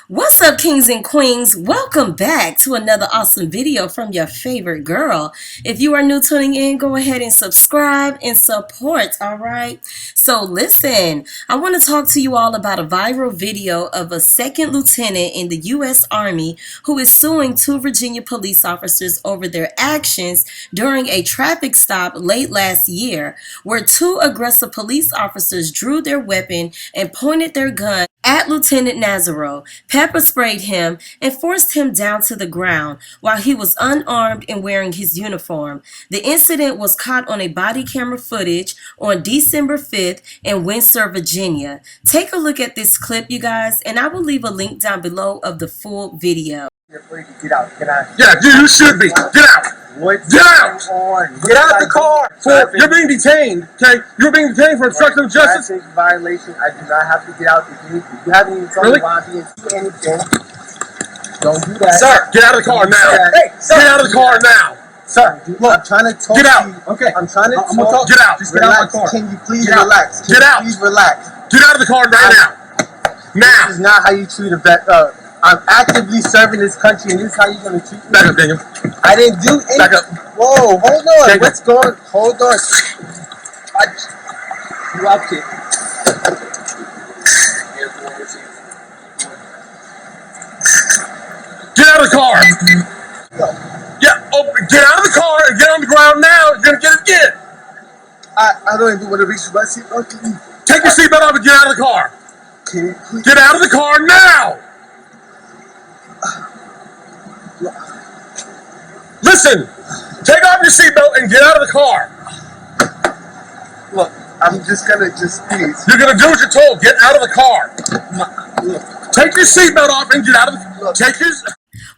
What's up, kings and queens? Welcome back to another awesome video from your favorite girl. If you are new tuning in, go ahead and subscribe and support, all right? So listen, I want to talk to you all about a viral video of a second lieutenant in the U.S. Army who is suing two Virginia police officers over their actions during a traffic stop late last year, where two aggressive police officers drew their weapon and pointed their gun at Lieutenant Nazaro, pepper sprayed him, and forced him down to the ground while he was unarmed and wearing his uniform. The incident was caught on a body camera footage on December 5th in Windsor, Virginia. Take a look at this clip, you guys, and I will leave a link down below of the full video. Get out. Can I? Yeah, you should be. Get out. What's Get out! Get out of the car! You're being detained, okay? You're being detained for obstruction of justice. Traffic violation. I do not have to get out. If you haven't even told me why I'm being anything, don't do that. Sir, get out of the car now. Hey, sir. Get out of the car now. Sir, look, I'm trying to talk Get out. to you. Okay. I'm trying to talk. Get out. Just get out of my car. Can you please relax? Get out. Please relax. Get out of the car right now. Now. This is not how you treat a vet. I'm actively serving this country, and this is how you're going to treat me. Back up, Daniel. I didn't do anything. Back up. Whoa, hold on. Daniel. What's going on? Hold on. You up here. Get out of the car. Yeah, get out of the car and get on the ground now. You're going to get it again. I don't even want to reach my seatbelt. Take your seatbelt off and get out of the car. Can you please? Get out of the car now. Listen, take off your seatbelt and get out of the car. Look, I'm just gonna please. You're gonna do what you're told. Get out of the car. Look. Take your seatbelt off and get out of the. Take your.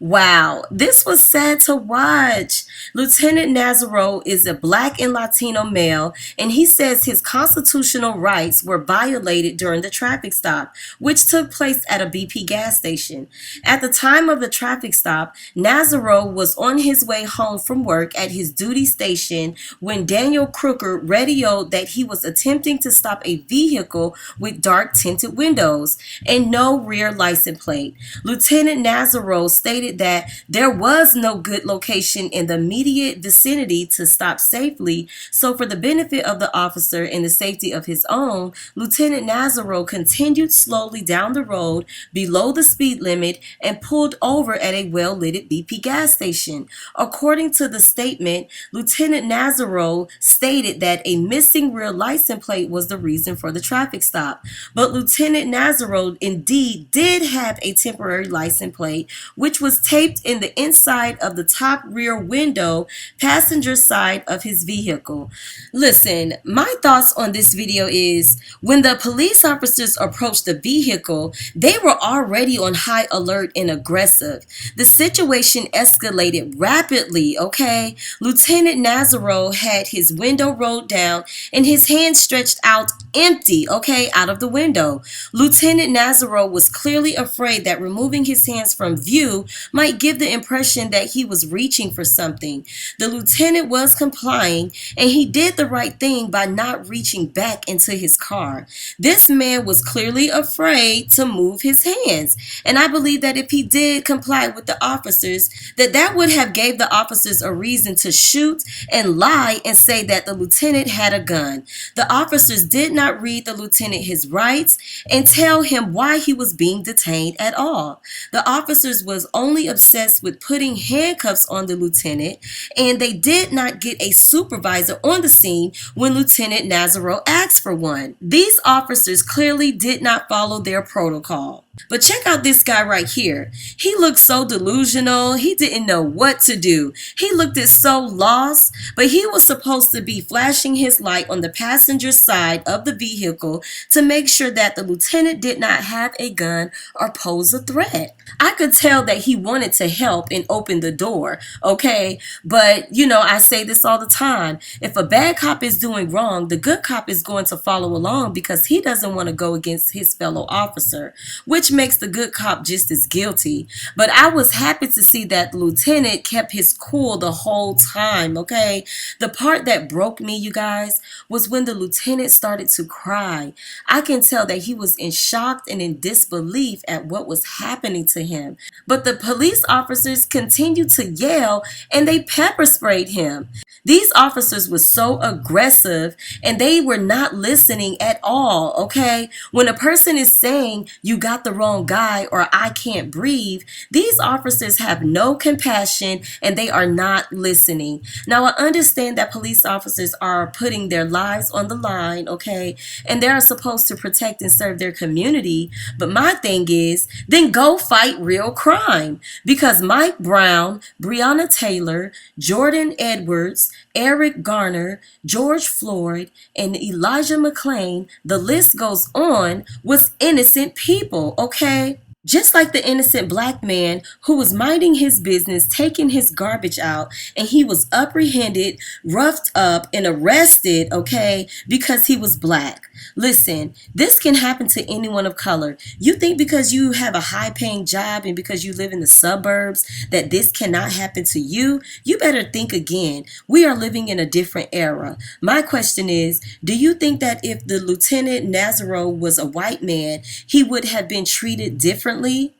Wow, this was sad to watch. Lieutenant Nazaro is a Black and Latino male, and he says his constitutional rights were violated during the traffic stop, which took place at a BP gas station. At the time of the traffic stop, Nazaro was on his way home from work at his duty station when Daniel Crooker radioed that he was attempting to stop a vehicle with dark tinted windows and no rear license plate. Lieutenant Nazaro stated that there was no good location in the immediate vicinity to stop safely, so for the benefit of the officer and the safety of his own, Lieutenant Nazaro continued slowly down the road below the speed limit and pulled over at a well-lit BP gas station. According to the statement, Lieutenant Nazaro stated that a missing rear license plate was the reason for the traffic stop, but Lieutenant Nazaro indeed did have a temporary license plate, which was taped in the inside of the top rear window passenger side of his vehicle. Listen, my thoughts on this video is when the police officers approached the vehicle, they were already on high alert and aggressive. The situation escalated rapidly, okay? Lieutenant Nazaro had his window rolled down and his hands stretched out empty, okay, out of the window. Lieutenant Nazaro was clearly afraid that removing his hands from view might give the impression that he was reaching for something. The lieutenant was complying, and he did the right thing by not reaching back into his car. This man was clearly afraid to move his hands, and I believe that if he did comply with the officers, that would have gave the officers a reason to shoot and lie and say that the lieutenant had a gun. The officers did not read the lieutenant his rights and tell him why he was being detained at all. The officers was only obsessed with putting handcuffs on the lieutenant, and they did not get a supervisor on the scene when Lieutenant Nazaro asked for one. These officers clearly did not follow their protocol. But check out this guy right here. He looked so delusional. He didn't know what to do. He looked so lost, but he was supposed to be flashing his light on the passenger side of the vehicle to make sure that the lieutenant did not have a gun or pose a threat. I could tell that he wanted to help and open the door, okay? But, you know, I say this all the time. If a bad cop is doing wrong, the good cop is going to follow along because he doesn't want to go against his fellow officer, which makes the good cop just as guilty. But I was happy to see that the lieutenant kept his cool the whole time, okay? The part that broke me, you guys, was when the lieutenant started to cry. I can tell that he was in shock and in disbelief at what was happening to him. But the police officers continued to yell and they pepper sprayed him. These officers were so aggressive and they were not listening at all, okay? When a person is saying, you got the wrong guy or I can't breathe, these officers have no compassion and they are not listening. Now, I understand that police officers are putting their lives on the line, okay? And they are supposed to protect and serve their community. But my thing is, then go fight real crime. Because Mike Brown, Breonna Taylor, Jordan Edwards, Eric Garner, George Floyd, and Elijah McClain, the list goes on, was innocent people, okay? Just like the innocent black man who was minding his business, taking his garbage out, and he was apprehended, roughed up, and arrested, okay, because he was black. Listen, this can happen to anyone of color. You think because you have a high-paying job and because you live in the suburbs that this cannot happen to you? You better think again. We are living in a different era. My question is, do you think that if the Lieutenant Nazaro was a white man, he would have been treated differently?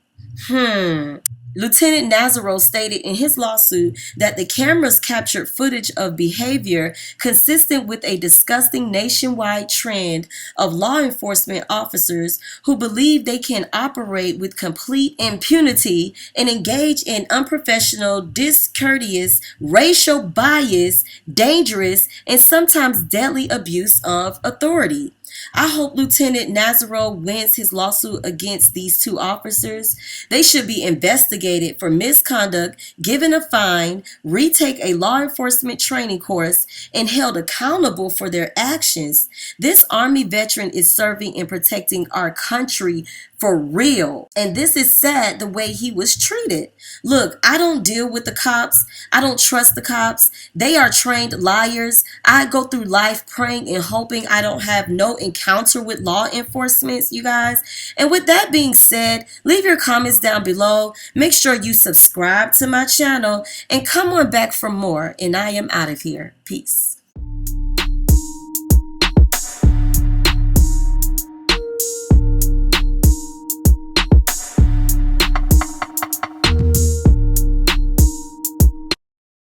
Lieutenant Nazaro stated in his lawsuit that the cameras captured footage of behavior consistent with a disgusting nationwide trend of law enforcement officers who believe they can operate with complete impunity and engage in unprofessional, discourteous, racial bias, dangerous, and sometimes deadly abuse of authority. I hope Lieutenant Nazaro wins his lawsuit against these two officers. They should be investigated for misconduct, given a fine, retake a law enforcement training course, and held accountable for their actions. This Army veteran is serving and protecting our country for real. And this is sad the way he was treated. Look, I don't deal with the cops. I don't trust the cops. They are trained liars. I go through life praying and hoping I don't have no encounter with law enforcement, you guys. And with that being said, leave your comments down below. Make sure you subscribe to my channel and come on back for more. And I am out of here. Peace.